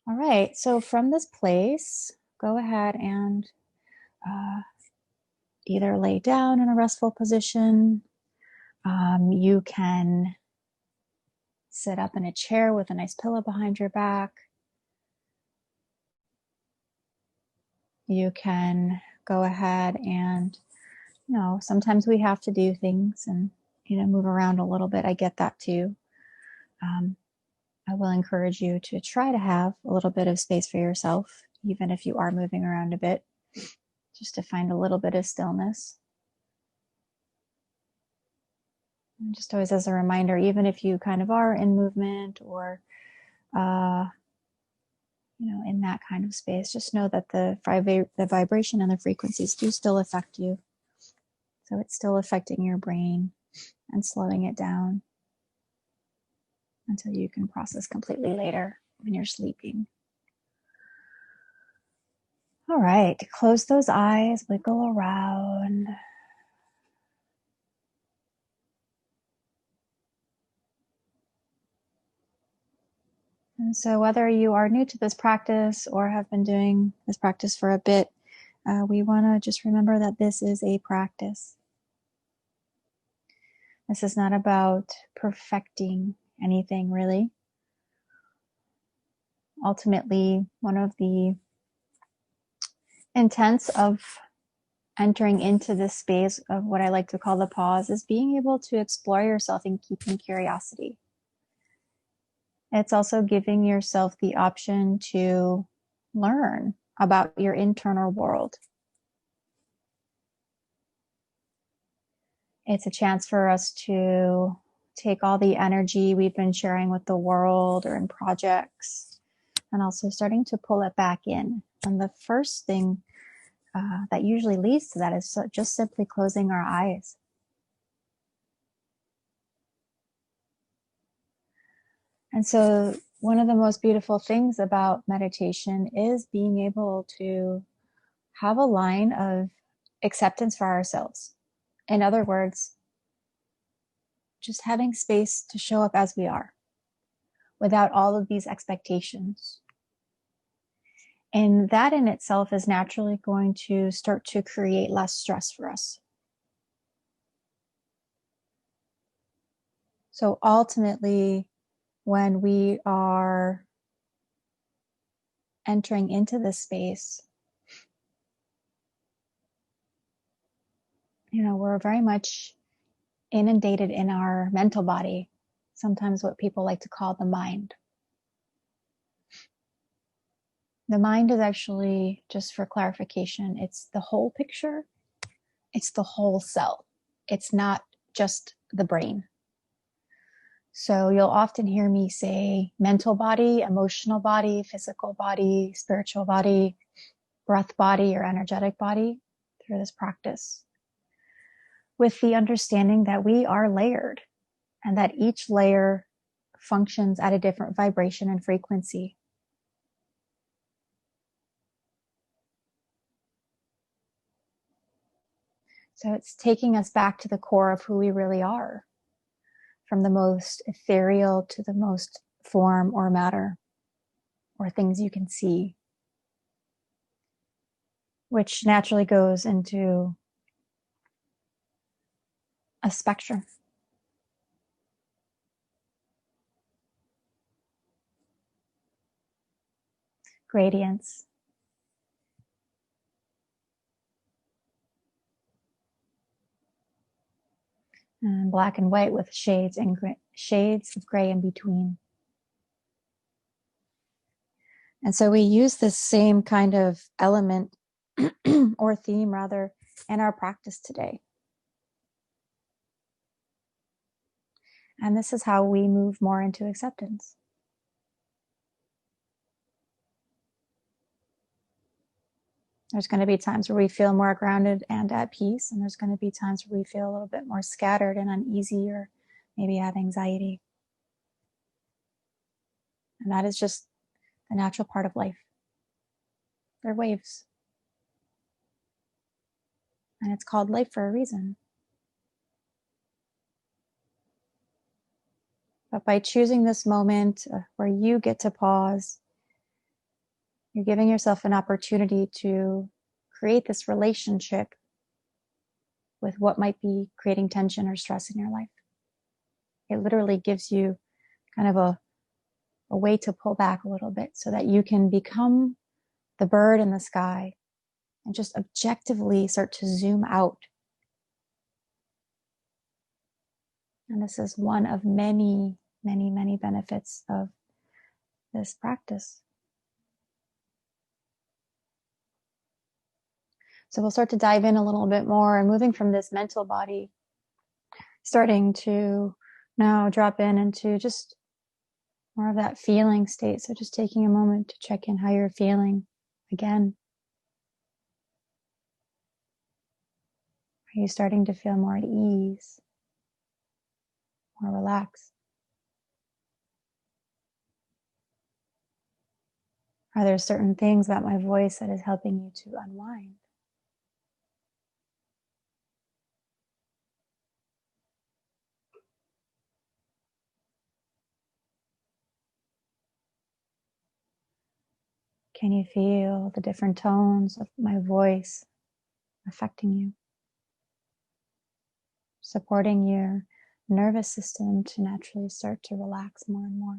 All right, so from this place, go ahead and uh, either lay down in a restful position. You can sit up in a chair with a nice pillow behind your back. You can go ahead and, sometimes we have to do things and, move around a little bit. I get that too. I will encourage you to try to have a little bit of space for yourself, even if you are moving around a bit, just to find a little bit of stillness. And just always as a reminder, even if you kind of are in movement or, in that kind of space, just know that the vibration and the frequencies do still affect you. So it's still affecting your brain and slowing it down until you can process completely later when you're sleeping. All right, close those eyes, wiggle around. And so whether you are new to this practice or have been doing this practice for a bit, we want to just remember that this is a practice. This is not about perfecting anything, really. Ultimately, one of the intents of entering into this space of what I like to call the pause is being able to explore yourself and keeping curiosity. It's also giving yourself the option to learn about your internal world. It's a chance for us to take all the energy we've been sharing with the world or in projects and also starting to pull it back in. And the first thing that usually leads to that is just simply closing our eyes. And so one of the most beautiful things about meditation is being able to have a line of acceptance for ourselves. In other words, just having space to show up as we are without all of these expectations. And that in itself is naturally going to start to create less stress for us. So ultimately, when we are entering into this space, we're very much inundated in our mental body, sometimes what people like to call the mind. The mind is actually, just for clarification, it's the whole picture. It's the whole cell. It's not just the brain. So you'll often hear me say mental body, emotional body, physical body, spiritual body, breath body, or energetic body through this practice, with the understanding that we are layered and that each layer functions at a different vibration and frequency. So it's taking us back to the core of who we really are, from the most ethereal to the most form or matter, or things you can see, which naturally goes into a spectrum. Gradients. And black and white with shades of gray in between. And so we use this same kind of element or theme rather in our practice today. And this is how we move more into acceptance. There's going to be times where we feel more grounded and at peace, and there's going to be times where we feel a little bit more scattered and uneasy, or maybe have anxiety. And that is just the natural part of life. They're waves. And it's called life for a reason. But by choosing this moment where you get to pause You're giving yourself an opportunity to create this relationship with what might be creating tension or stress in your life. It literally gives you kind of a way to pull back a little bit so that you can become the bird in the sky and just objectively start to zoom out. And this is one of many, many, many benefits of this practice. So we'll start to dive in a little bit more and moving from this mental body, starting to now drop in into just more of that feeling state. So just taking a moment to check in how you're feeling again. Are you starting to feel more at ease, more relaxed? Are there certain things about my voice that is helping you to unwind? Can you feel the different tones of my voice affecting you? Supporting your nervous system to naturally start to relax more and more.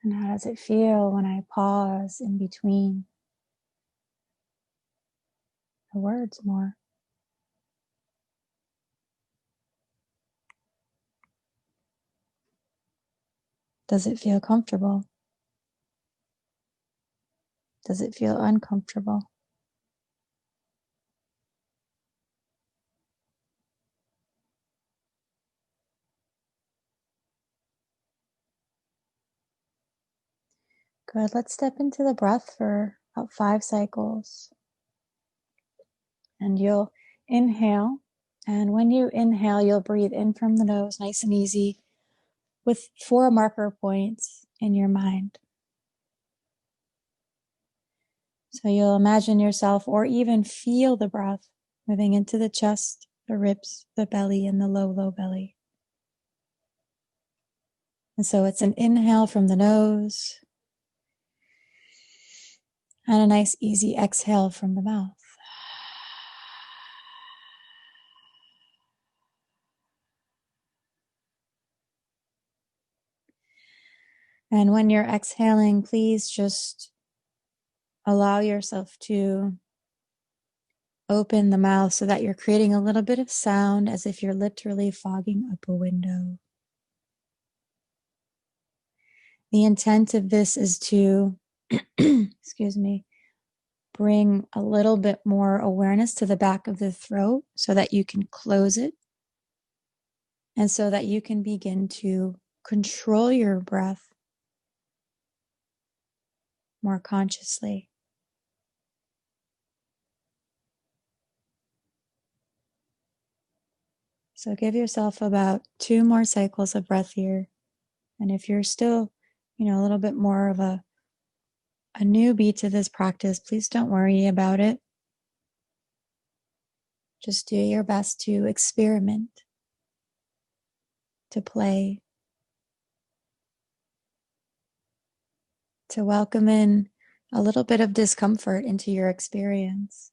And how does it feel when I pause in between the words more? Does it feel comfortable? Does it feel uncomfortable? Good. Let's step into the breath for about 5 cycles. And you'll inhale. And when you inhale, you'll breathe in from the nose, nice and easy, with 4 marker points in your mind. So you'll imagine yourself, or even feel the breath moving into the chest, the ribs, the belly, and the low, low belly. And so it's an inhale from the nose and a nice easy exhale from the mouth. And when you're exhaling, please just allow yourself to open the mouth so that you're creating a little bit of sound as if you're literally fogging up a window. The intent of this is to, excuse me, bring a little bit more awareness to the back of the throat so that you can close it and so that you can begin to control your breath more consciously. So give yourself about 2 more cycles of breath here. And if you're still, a little bit more of a newbie to this practice, please don't worry about it. Just do your best to experiment, to play, to welcome in a little bit of discomfort into your experience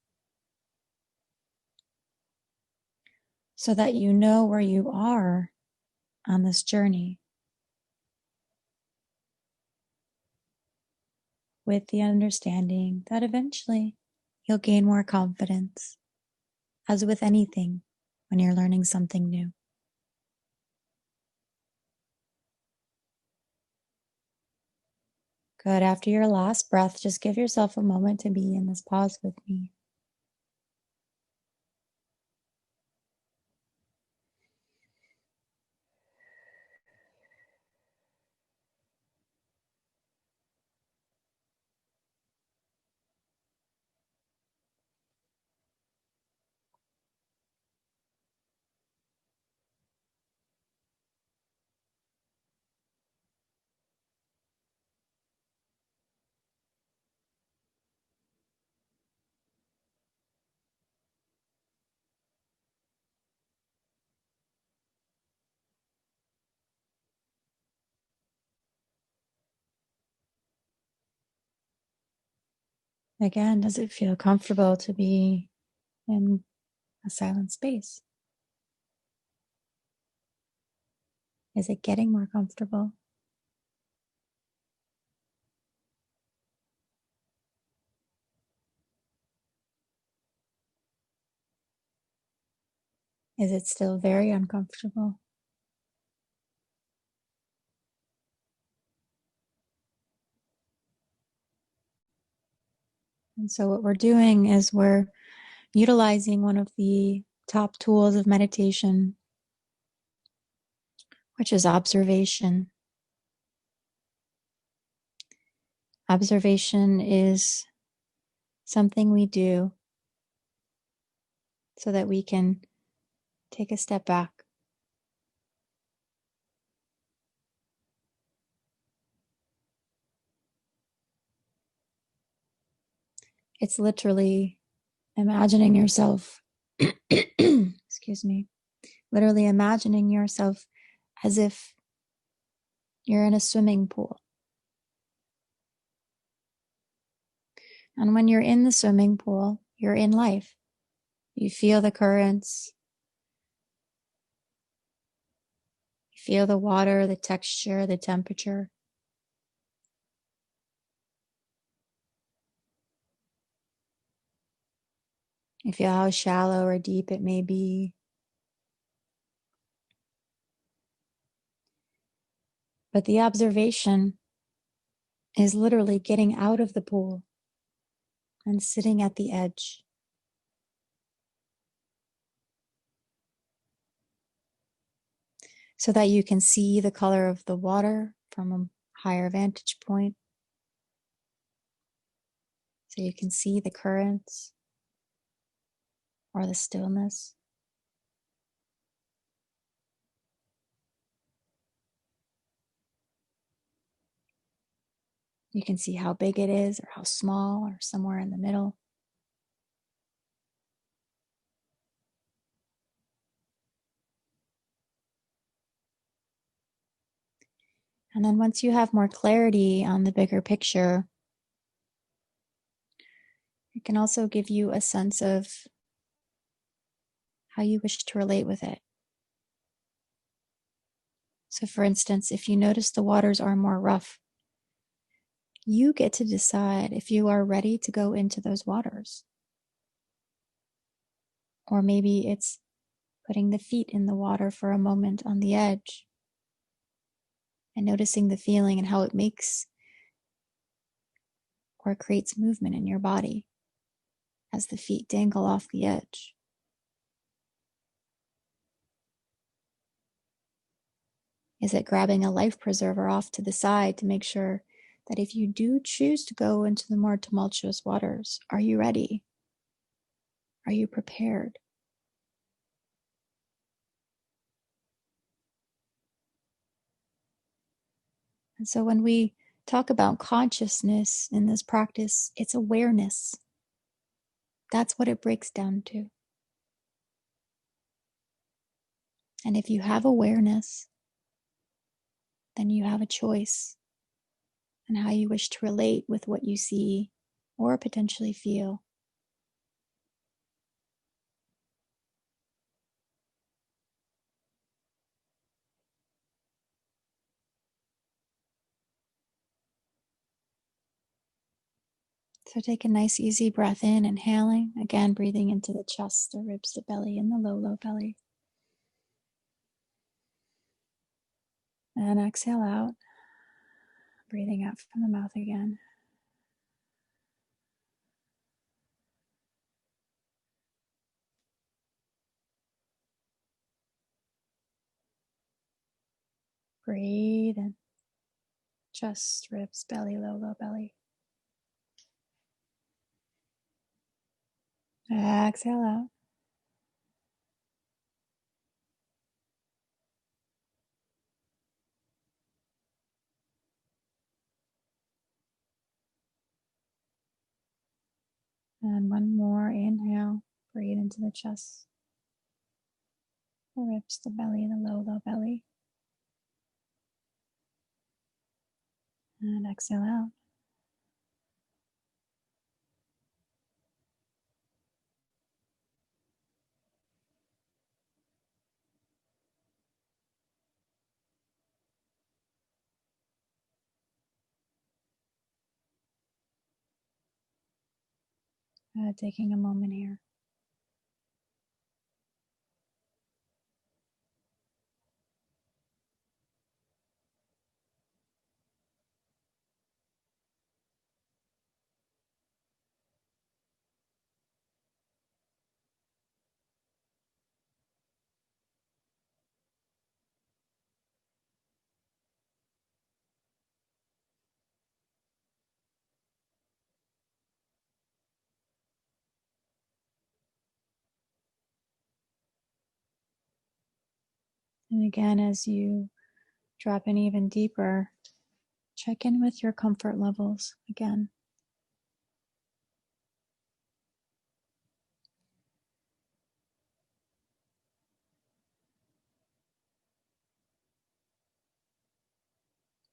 so that you know where you are on this journey, with the understanding that eventually you'll gain more confidence, as with anything when you're learning something new. Good. After your last breath, just give yourself a moment to be in this pause with me. Again, does it feel comfortable to be in a silent space? Is it getting more comfortable? Is it still very uncomfortable? And so what we're doing is we're utilizing one of the top tools of meditation, which is observation. Observation is something we do so that we can take a step back. It's literally imagining yourself, excuse me, literally imagining yourself as if you're in a swimming pool. And when you're in the swimming pool, you're in life. You feel the currents, you feel the water, the texture, the temperature. You feel how shallow or deep it may be. But the observation is literally getting out of the pool and sitting at the edge. So that you can see the color of the water from a higher vantage point. So you can see the currents or the stillness. You can see how big it is or how small or somewhere in the middle. And then once you have more clarity on the bigger picture, it can also give you a sense of how you wish to relate with it. So for instance, if you notice the waters are more rough, you get to decide if you are ready to go into those waters. Or maybe it's putting the feet in the water for a moment on the edge and noticing the feeling and how it makes or creates movement in your body as the feet dangle off the edge. Is it grabbing a life preserver off to the side to make sure that if you do choose to go into the more tumultuous waters, are you ready? Are you prepared? And so when we talk about consciousness in this practice, it's awareness. That's what it breaks down to. And if you have awareness, then you have a choice in how you wish to relate with what you see or potentially feel. So take a nice easy breath in, inhaling, again breathing into the chest, the ribs, the belly, and the low belly. And exhale out, breathing out from the mouth again. Breathe in, chest, ribs, belly, low belly. Exhale out. And one more inhale, breathe into the chest, the ribs, the belly, the low belly. And exhale out. Taking a moment here. And again, as you drop in even deeper, check in with your comfort levels again.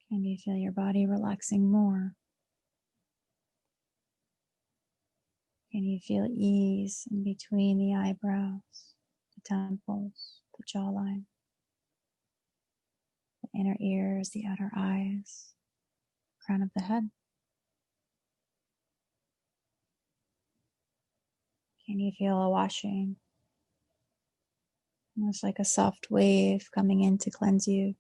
Can you feel your body relaxing more? Can you feel ease in between the eyebrows, the temples, the jawline, the inner ears, the outer eyes, crown of the head? Can you feel a washing? Almost like a soft wave coming in to cleanse you,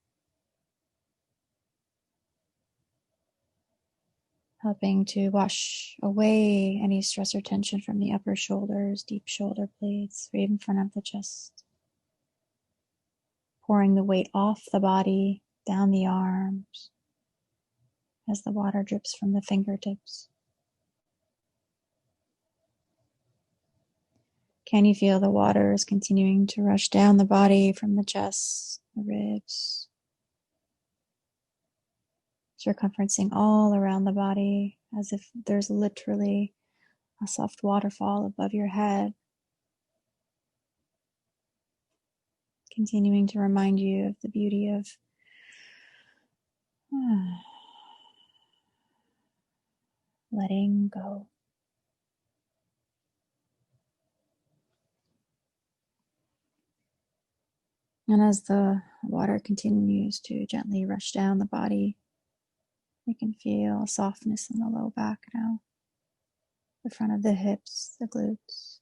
helping to wash away any stress or tension from the upper shoulders, deep shoulder blades, or even front of the chest. Pouring the weight off the body, down the arms, as the water drips from the fingertips. Can you feel the water is continuing to rush down the body from the chest, the ribs, circumferencing all around the body as if there's literally a soft waterfall above your head, continuing to remind you of the beauty of letting go. And as the water continues to gently rush down the body, you can feel softness in the low back now, the front of the hips, the glutes,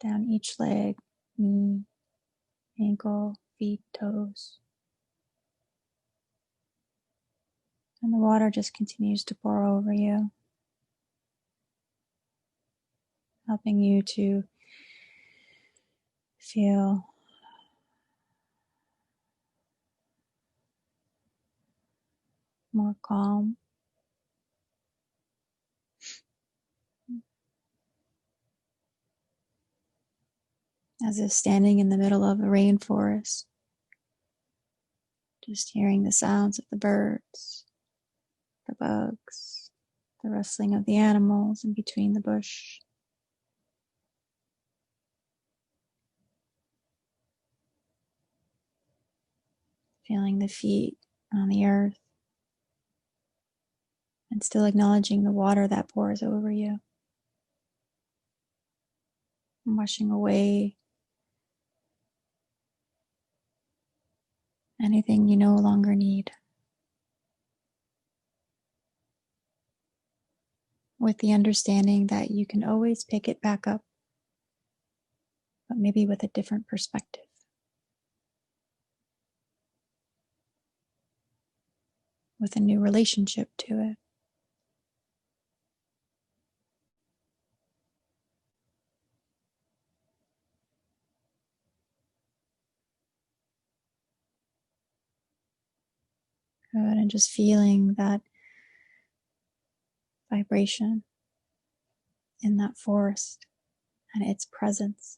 down each leg, knee, ankle, feet, toes. And the water just continues to pour over you, helping you to feel more calm, as if standing in the middle of a rainforest, just hearing the sounds of the birds, the bugs, the rustling of the animals in between the bush. Feeling the feet on the earth, and still acknowledging the water that pours over you, and washing away anything you no longer need, with the understanding that you can always pick it back up, but maybe with a different perspective, with a new relationship to it. Good, and just feeling that vibration in that forest and its presence.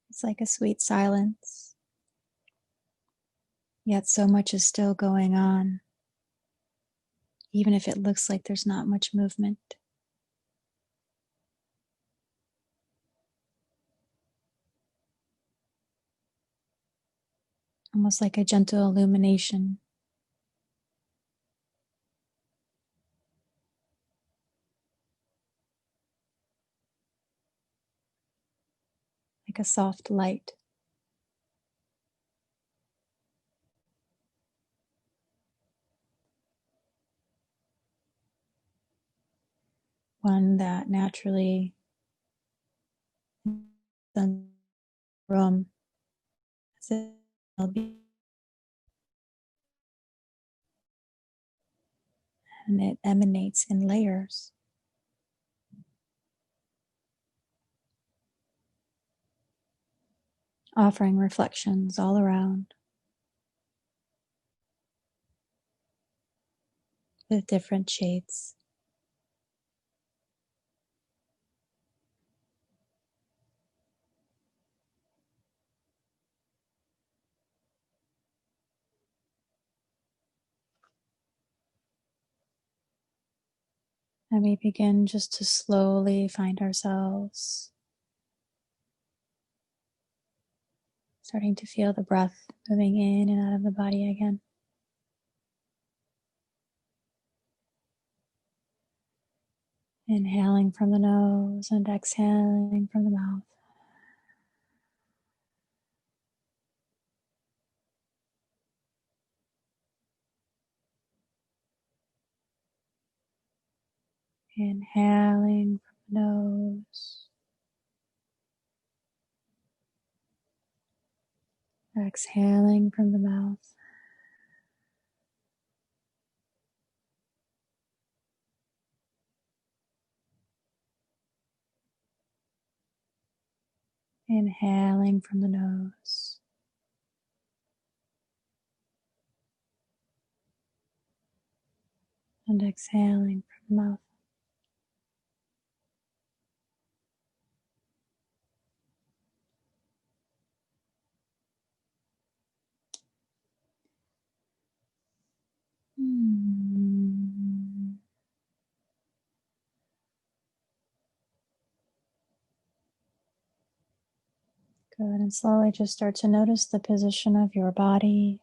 It's like a sweet silence, yet so much is still going on, even if it looks like there's not much movement. Almost like a gentle illumination. like a soft light. One that naturally the room as it will be, and it emanates in layers, offering reflections all around with different shades. And we begin just to slowly find ourselves starting to feel the breath moving in and out of the body again. Inhaling from the nose and exhaling from the mouth. Inhaling from the nose. Exhaling from the mouth. Inhaling from the nose. And exhaling from the mouth. Good. And slowly just start to notice the position of your body.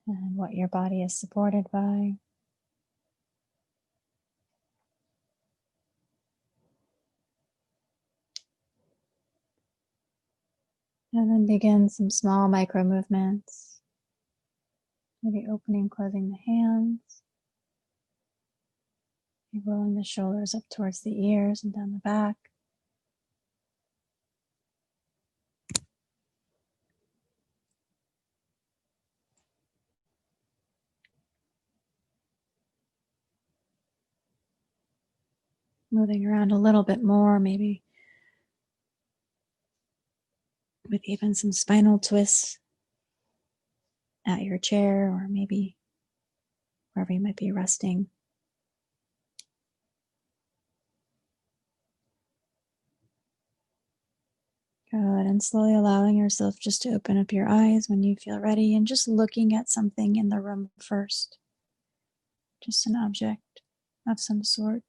And what your body is supported by. And then begin some small micro movements. Maybe opening and closing the hands. Maybe rolling the shoulders up towards the ears and down the back. Moving around a little bit more, maybe with even some spinal twists at your chair or maybe wherever you might be resting. Good. And slowly allowing yourself just to open up your eyes when you feel ready and just looking at something in the room first. Just an object of some sort.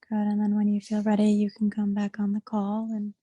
Good. And then when you feel ready, you can come back on the call and